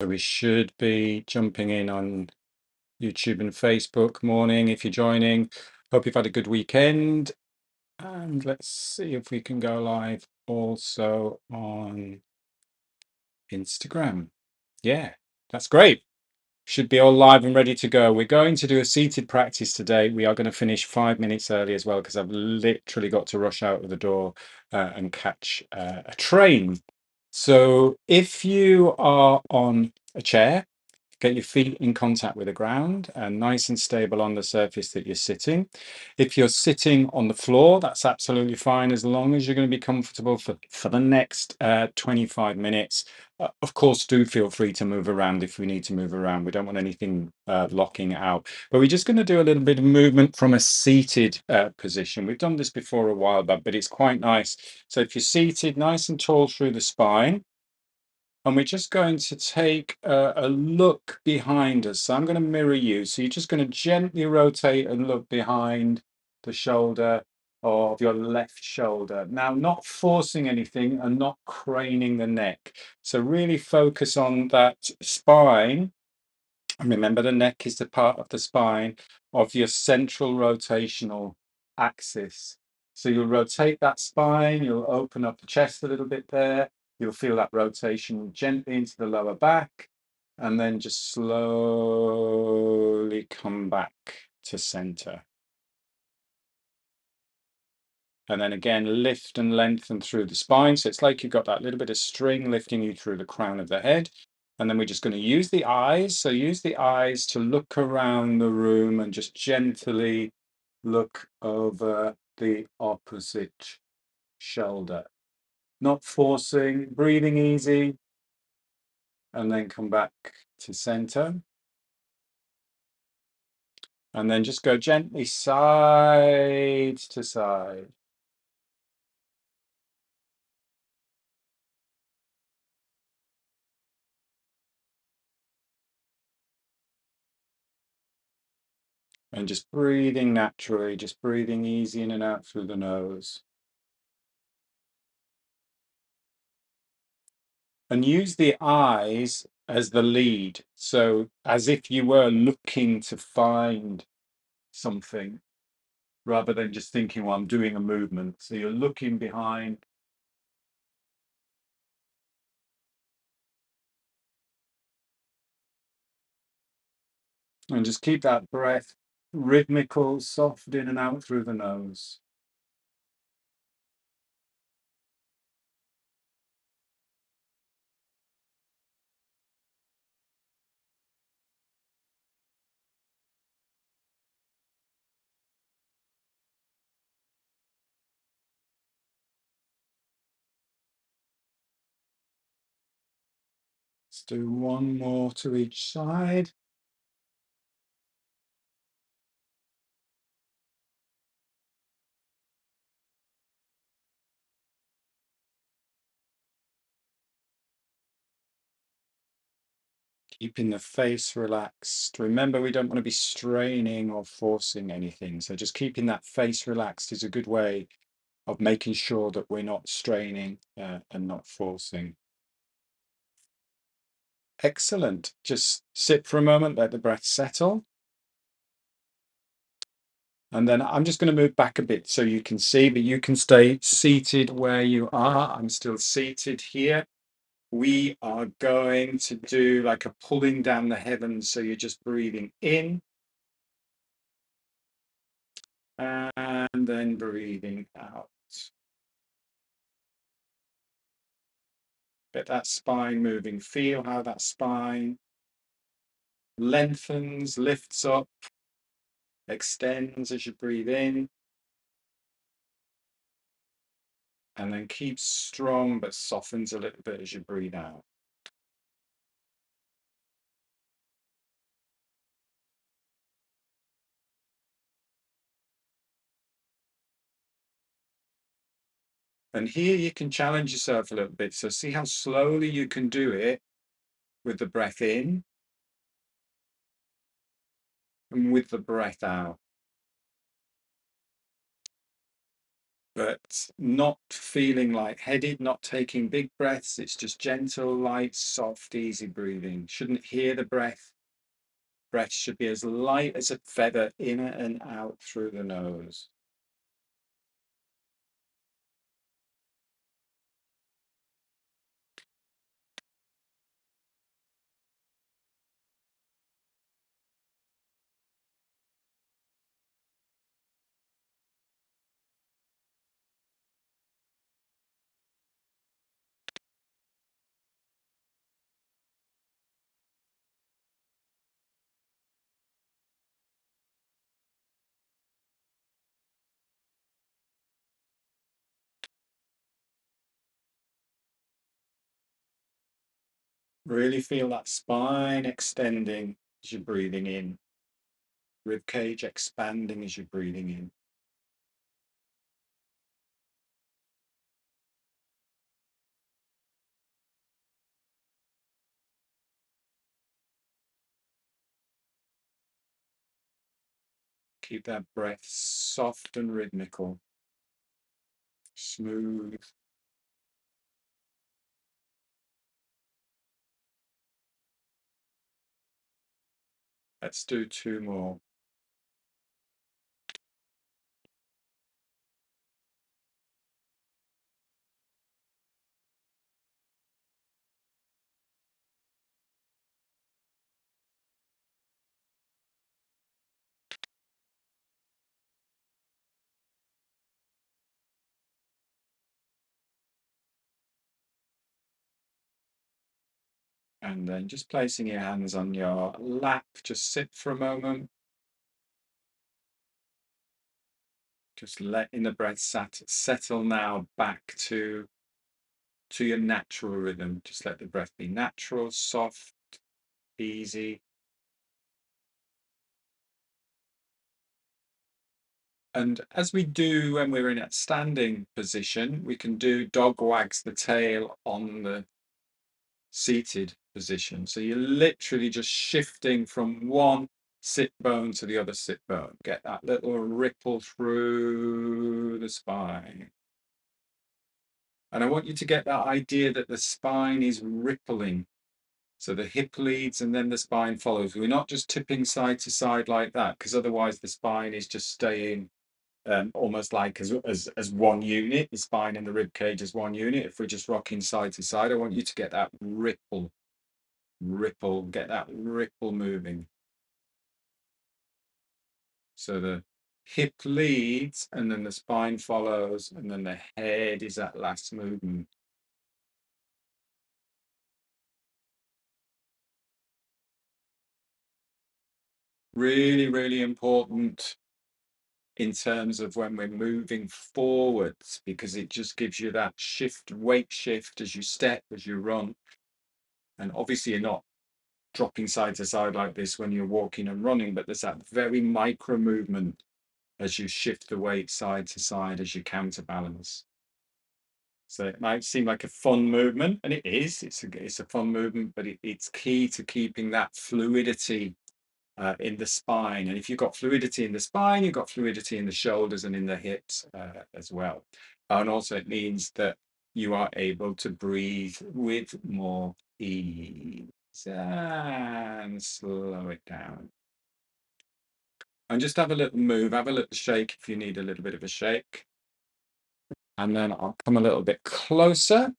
So we should be jumping in on YouTube and Facebook. Morning, if you're joining. Hope you've had a good weekend. And let's see if we can go live also on Instagram. Yeah, that's great. Should be all live and ready to go. We're going to do a seated practice today. We are going to finish 5 minutes early as well because I've literally got to rush out of the door and catch a train. So if you are on a chair, get your feet in contact with the ground and nice and stable on the surface that you're sitting. If you're sitting on the floor, that's absolutely fine as long as you're going to be comfortable for the next 25 minutes. Of course, do feel free to move around if we need to move around. We don't want anything locking out. But we're just going to do a little bit of movement from a seated position. We've done this before a while back, but it's quite nice. So if you're seated nice and tall through the spine, and we're just going to take a look behind us. So I'm going to mirror you. So you're just going to gently rotate and look behind the shoulder of your left shoulder. Now, not forcing anything and not craning the neck. So really focus on that spine. And remember, the neck is the part of the spine of your central rotational axis. So you'll rotate that spine, you'll open up the chest a little bit there, you'll feel that rotation gently into the lower back, and then just slowly come back to center. And then again, lift and lengthen through the spine. So it's like you've got that little bit of string lifting you through the crown of the head. And then we're just going to use the eyes. So use the eyes to look around the room and just gently look over the opposite shoulder. Not forcing, breathing easy. And then come back to center. And then just go gently side to side. And just breathing naturally, just breathing easy in and out through the nose. And use the eyes as the lead. So as if you were looking to find something rather than just thinking, well, I'm doing a movement. So you're looking behind. And just keep that breath rhythmical, soft in and out through the nose. Let's do one more to each side. Keeping the face relaxed. Remember, we don't want to be straining or forcing anything. So just keeping that face relaxed is a good way of making sure that we're not straining and not forcing. Excellent. Just sit for a moment, let the breath settle. And then I'm just going to move back a bit so you can see, but you can stay seated where you are. I'm still seated here. We are going to do like a pulling down the heavens. So you're just breathing in and then breathing out. Get that spine moving. Feel how that spine lengthens, lifts up, extends as you breathe in. And then keeps strong but softens a little bit as you breathe out. And here you can challenge yourself a little bit. So see how slowly you can do it with the breath in and with the breath out. but not feeling lightheaded, not taking big breaths. It's just gentle, light, soft, easy breathing. Shouldn't hear the breath. Breath should be as light as a feather, in and out through the nose. Really feel that spine extending as you're breathing in, rib cage expanding as you're breathing in. Keep that breath soft and rhythmical, smooth. Let's do two more. And then just placing your hands on your lap, just sit for a moment. Just letting the breath settle now back to your natural rhythm. Just let the breath be natural, soft, easy. And as we do when we're in a standing position, we can do dog wags the tail on the seated position. So you're literally just shifting from one sit bone to the other sit bone. Get that little ripple through the spine. And I want you to get that idea that the spine is rippling. So the hip leads and then the spine follows. We're not just tipping side to side like that, because otherwise the spine is just staying almost like as one unit, the spine and the rib cage as one unit. If we're just rocking side to side, I want you to get that ripple, get that ripple moving. So the hip leads and then the spine follows and then the head is that last movement. Really, really important in terms of when we're moving forwards, because it just gives you that shift, weight shift as you step, as you run. And obviously you're not dropping side to side like this when you're walking and running, but there's that very micro movement as you shift the weight side to side as you counterbalance. So it might seem like a fun movement, and it is. It's a fun movement, but it's key to keeping that fluidity in the spine. And if you've got fluidity in the spine, you've got fluidity in the shoulders and in the hips as well. And also it means that you are able to breathe with more ease and slow it down. And just have a little move, have a little shake if you need a little bit of a shake. And then I'll come a little bit closer.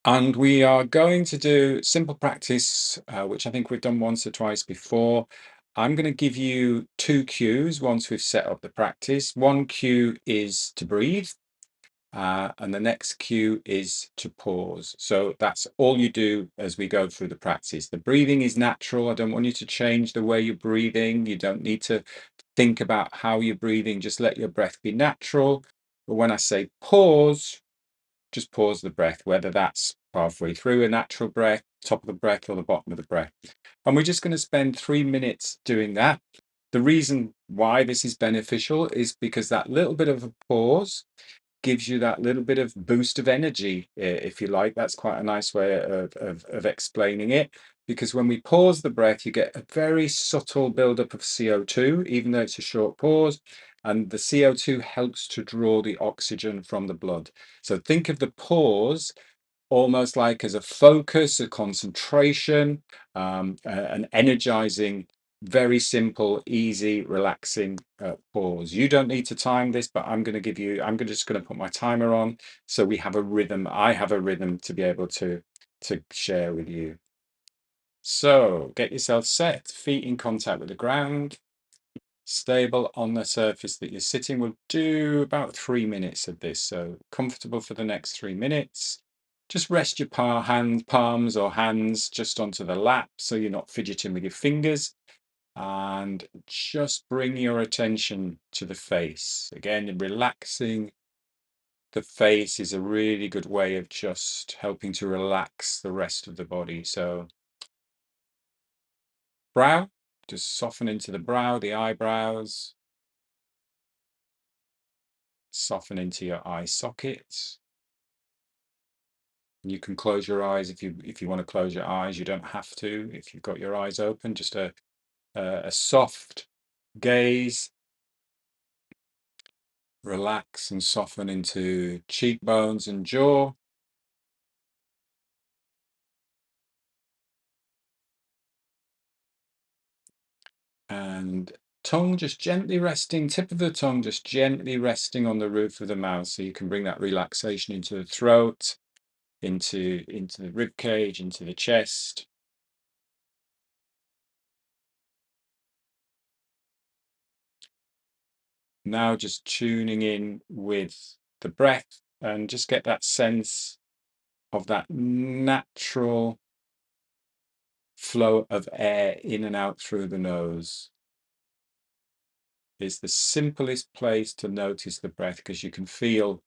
And we are going to do simple practice, which I think we've done once or twice before. I'm going to give you two cues once we've set up the practice. One cue is to breathe, and the next cue is to pause. So that's all you do as we go through the practice. The breathing is natural. I don't want you to change the way you're breathing. You don't need to think about how you're breathing. Just let your breath be natural. But when I say pause, just pause the breath, whether that's halfway through a natural breath, top of the breath, or the bottom of the breath. And we're just going to spend 3 minutes doing that. The reason why this is beneficial is because that little bit of a pause gives you that little bit of boost of energy, if you like. That's quite a nice way of explaining it. Because when we pause the breath, you get a very subtle buildup of CO2, even though it's a short pause. And the CO2 helps to draw the oxygen from the blood. So think of the pause almost like as a focus, a concentration, an energizing, very simple, easy, relaxing pause. You don't need to time this, but just going to put my timer on so we have a rhythm. I have a rhythm to be able to share with you. So get yourself set, feet in contact with the ground, stable on the surface that you're sitting. We'll do about 3 minutes of this. So comfortable for the next 3 minutes. Just rest your palms or hands just onto the lap so you're not fidgeting with your fingers. And just bring your attention to the face. Again, relaxing the face is a really good way of just helping to relax the rest of the body. So brow, just soften into the brow, the eyebrows. Soften into your eye sockets. You can close your eyes if you want to close your eyes. You don't have to if you've got your eyes open. Just a soft gaze. Relax and soften into cheekbones and jaw. And tongue just gently resting, tip of the tongue just gently resting on the roof of the mouth, so you can bring that relaxation into the throat, into the rib cage, into the chest. Now just tuning in with the breath and just get that sense of that natural flow of air in and out through the nose. It's the simplest place to notice the breath because you can feel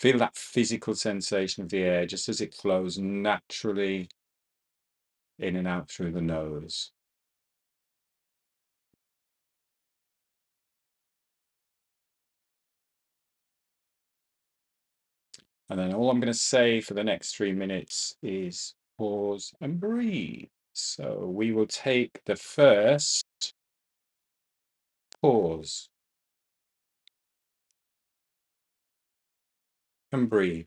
that physical sensation of the air just as it flows naturally in and out through the nose. And then all I'm going to say for the next 3 minutes is pause and breathe. So we will take the first pause and breathe.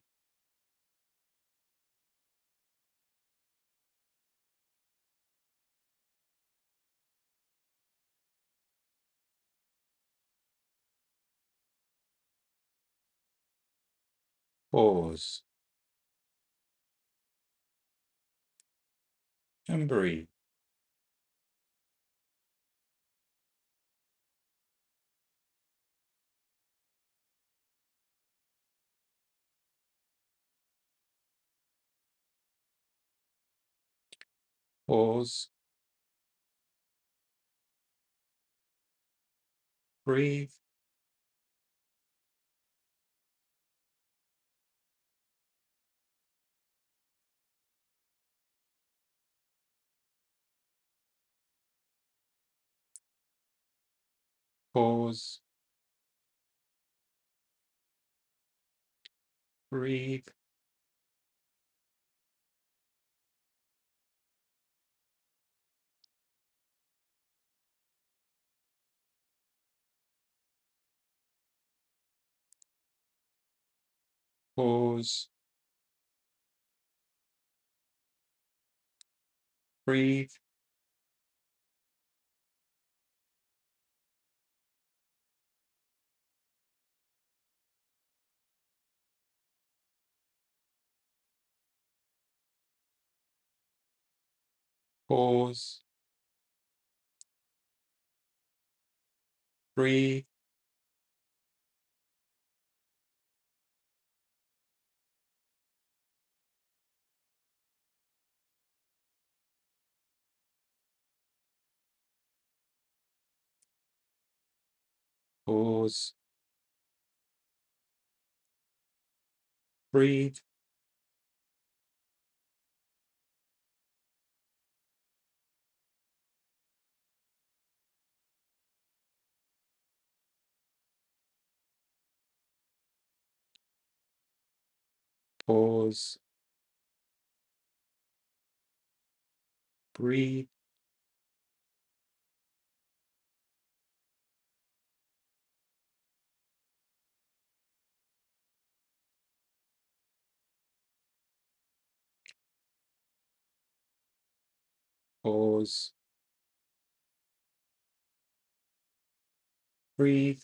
Pause and breathe. Pause, breathe, pause, breathe, pause, breathe, pause, breathe, pause, breathe, Pause. Breathe. Pause. Breathe.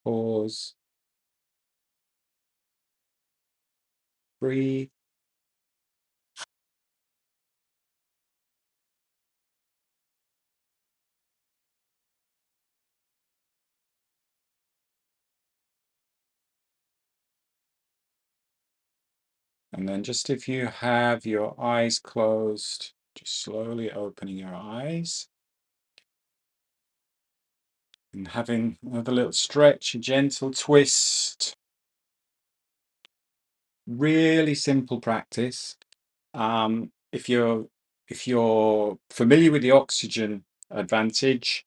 Pause. Breathe. And then just if you have your eyes closed, just slowly opening your eyes and having another little stretch, a gentle twist. Really simple practice. If you're familiar with the oxygen advantage,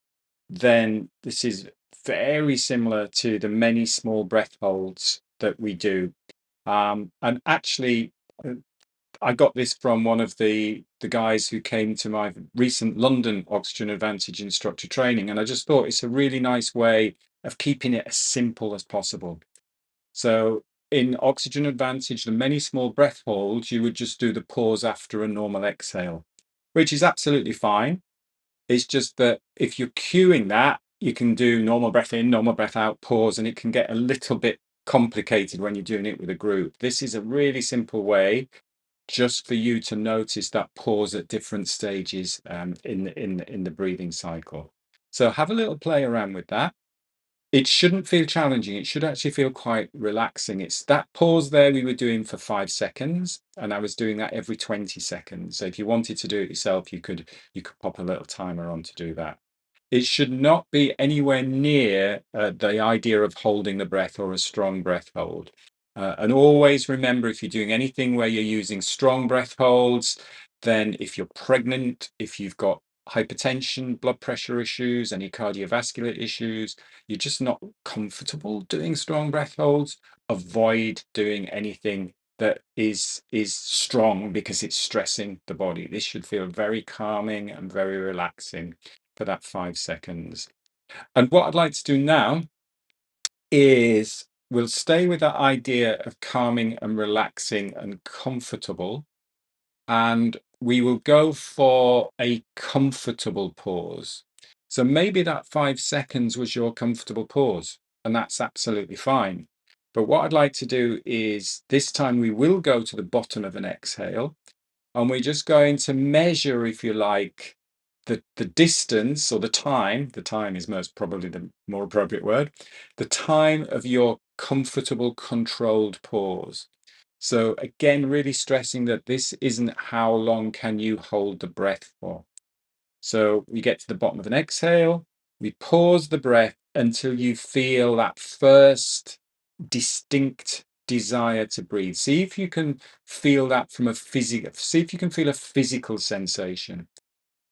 then this is very similar to the many small breath holds that we do. And actually, uh, I got this from one of the guys who came to my recent London Oxygen Advantage instructor training, and I just thought it's a really nice way of keeping it as simple as possible. So in Oxygen Advantage, the many small breath holds, you would just do the pause after a normal exhale, which is absolutely fine. It's just that if you're cueing that, you can do normal breath in, normal breath out, pause, and it can get a little bit complicated when you're doing it with a group. This is a really simple way just for you to notice that pause at different stages in the breathing cycle. So have a little play around with that. It shouldn't feel challenging. It should actually feel quite relaxing. It's that pause there we were doing for 5 seconds, and I was doing that every 20 seconds. So if you wanted to do it yourself, you could pop a little timer on to do that. It should not be anywhere near the idea of holding the breath or a strong breath hold. And always remember, if you're doing anything where you're using strong breath holds, then if you're pregnant, if you've got hypertension, blood pressure issues, any cardiovascular issues, you're just not comfortable doing strong breath holds, avoid doing anything that is strong because it's stressing the body. This should feel very calming and very relaxing for that 5 seconds. And what I'd like to do now is we'll stay with that idea of calming and relaxing and comfortable, and we will go for a comfortable pause. So maybe that 5 seconds was your comfortable pause, and that's absolutely fine. But what I'd like to do is this time we will go to the bottom of an exhale, and we're just going to measure, if you like, the distance or the time is most probably the more appropriate word, the time of your comfortable controlled pause. So again, really stressing that this isn't how long can you hold the breath for. So we get to the bottom of an exhale, we pause the breath until you feel that first distinct desire to breathe. See if you can feel that from a physical, see if you can feel a physical sensation.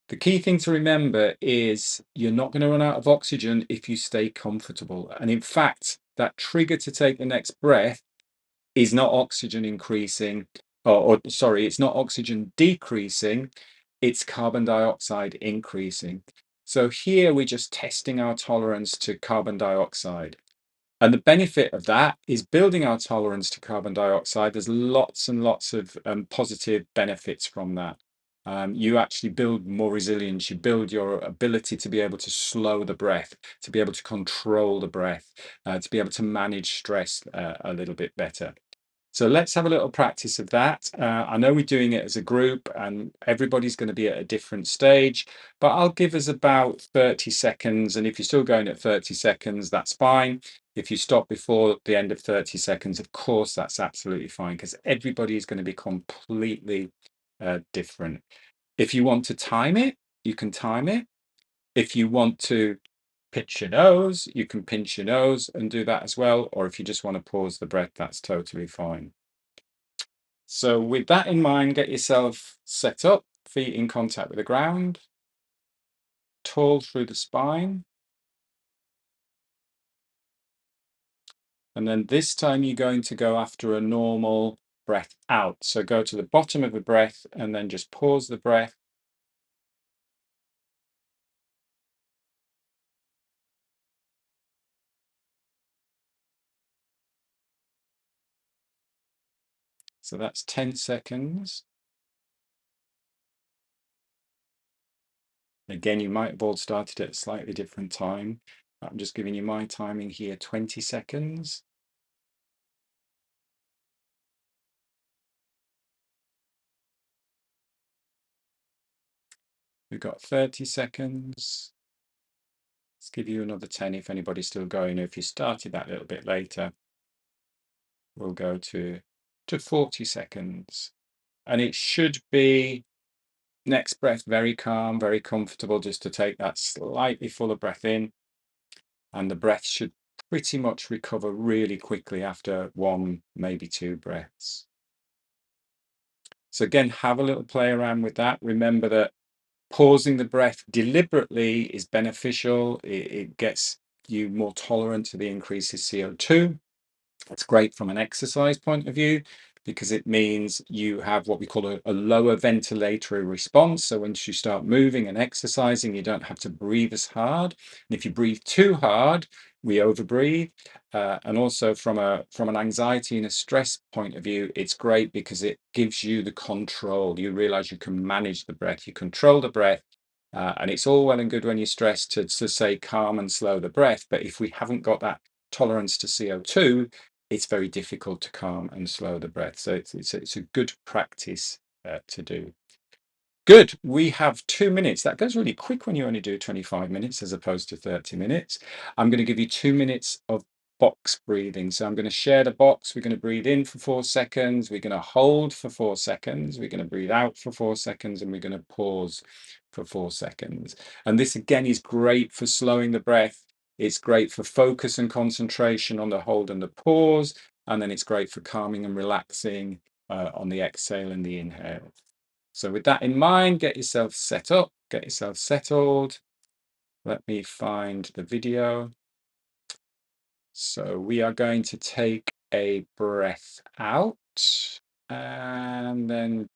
The key thing to remember is you're not going to run out of oxygen if you stay comfortable. And in fact, that trigger to take the next breath is not oxygen increasing, or sorry, it's not oxygen decreasing, it's carbon dioxide increasing. So here we're just testing our tolerance to carbon dioxide. And the benefit of that is building our tolerance to carbon dioxide. There's lots and lots of positive benefits from that. You actually build more resilience. You build your ability to be able to slow the breath, to be able to control the breath, to be able to manage stress a little bit better. So let's have a little practice of that. I know we're doing it as a group and everybody's going to be at a different stage, but I'll give us about 30 seconds. And if you're still going at 30 seconds, that's fine. If you stop before the end of 30 seconds, of course, that's absolutely fine because everybody is going to be completely different. If you want to time it, you can time it. If you want to pinch your nose, you can pinch your nose and do that as well. Or if you just want to pause the breath, that's totally fine. So with that in mind, get yourself set up, feet in contact with the ground, tall through the spine. And then this time you're going to go after a normal breath out. So go to the bottom of the breath and then just pause the breath. So that's 10 seconds. Again, you might have all started at a slightly different time. I'm just giving you my timing here, 20 seconds. We've got 30 seconds. Let's give you another 10 if anybody's still going. If you started that a little bit later, we'll go to 40 seconds. And it should be next breath very calm, very comfortable, just to take that slightly fuller breath in. And the breath should pretty much recover really quickly after one, maybe two breaths. So again, have a little play around with that. Remember that pausing the breath deliberately is beneficial. It gets you more tolerant to the increase in CO2. It's great from an exercise point of view because it means you have what we call a lower ventilatory response. So once you start moving and exercising, you don't have to breathe as hard. And if you breathe too hard, we overbreathe. And also from an anxiety and a stress point of view, it's great because it gives you the control. You realize you can manage the breath, you control the breath. And it's all well and good when you're stressed to say calm and slow the breath. But if we haven't got that tolerance to CO2, it's very difficult to calm and slow the breath. So it's a good practice to do. Good. We have 2 minutes. That goes really quick when you only do 25 minutes as opposed to 30 minutes. I'm going to give you 2 minutes of box breathing. So I'm going to share the box. We're going to breathe in for 4 seconds. We're going to hold for 4 seconds. We're going to breathe out for 4 seconds. And we're going to pause for 4 seconds. And this again is great for slowing the breath. It's great for focus and concentration on the hold and the pause. And then it's great for calming and relaxing on the exhale and the inhale. So with that in mind, get yourself set up, get yourself settled. Let me find the video. So we are going to take a breath out and then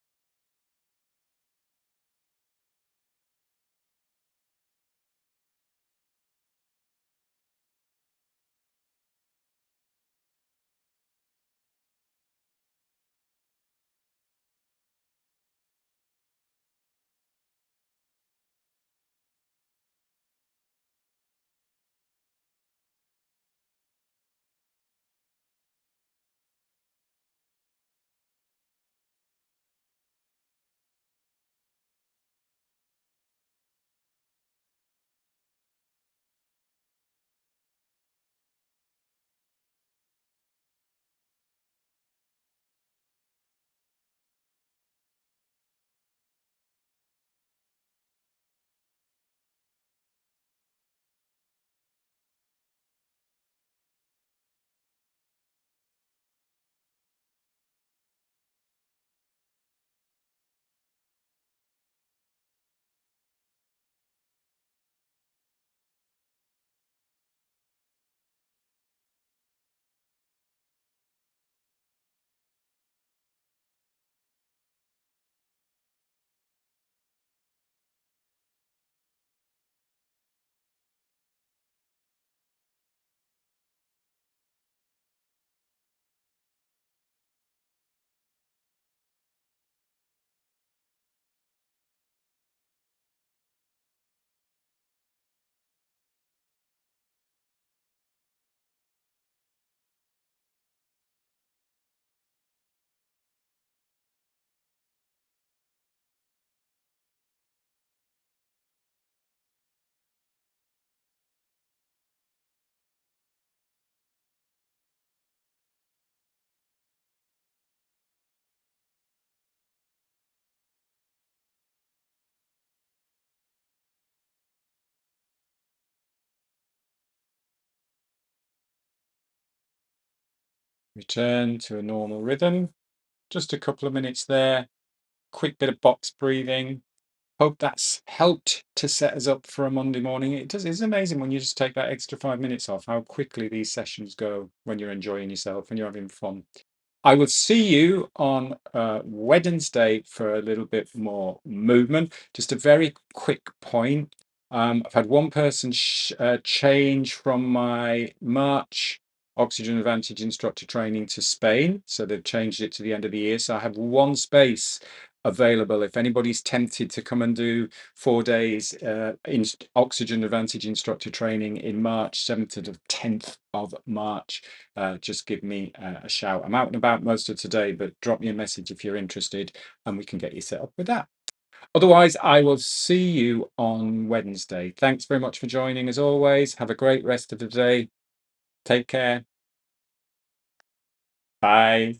return to a normal rhythm. just a couple of minutes there, quick bit of box breathing. Hope that's helped to set us up for a Monday morning. It's amazing when you just take that extra 5 minutes off, how quickly these sessions go when you're enjoying yourself and you're having fun. I will see you on Wednesday for a little bit more movement. Just a very quick point. I've had one person change from my March Oxygen Advantage instructor training to Spain. So they've changed it to the end of the year. So I have one space available if anybody's tempted to come and do 4 days in Oxygen Advantage instructor training in March, 7th to the 10th of March. Just give me a shout. I'm out and about most of today, but drop me a message if you're interested and we can get you set up with that. Otherwise, I will see you on Wednesday. Thanks very much for joining as always. Have a great rest of the day. Take care. Bye.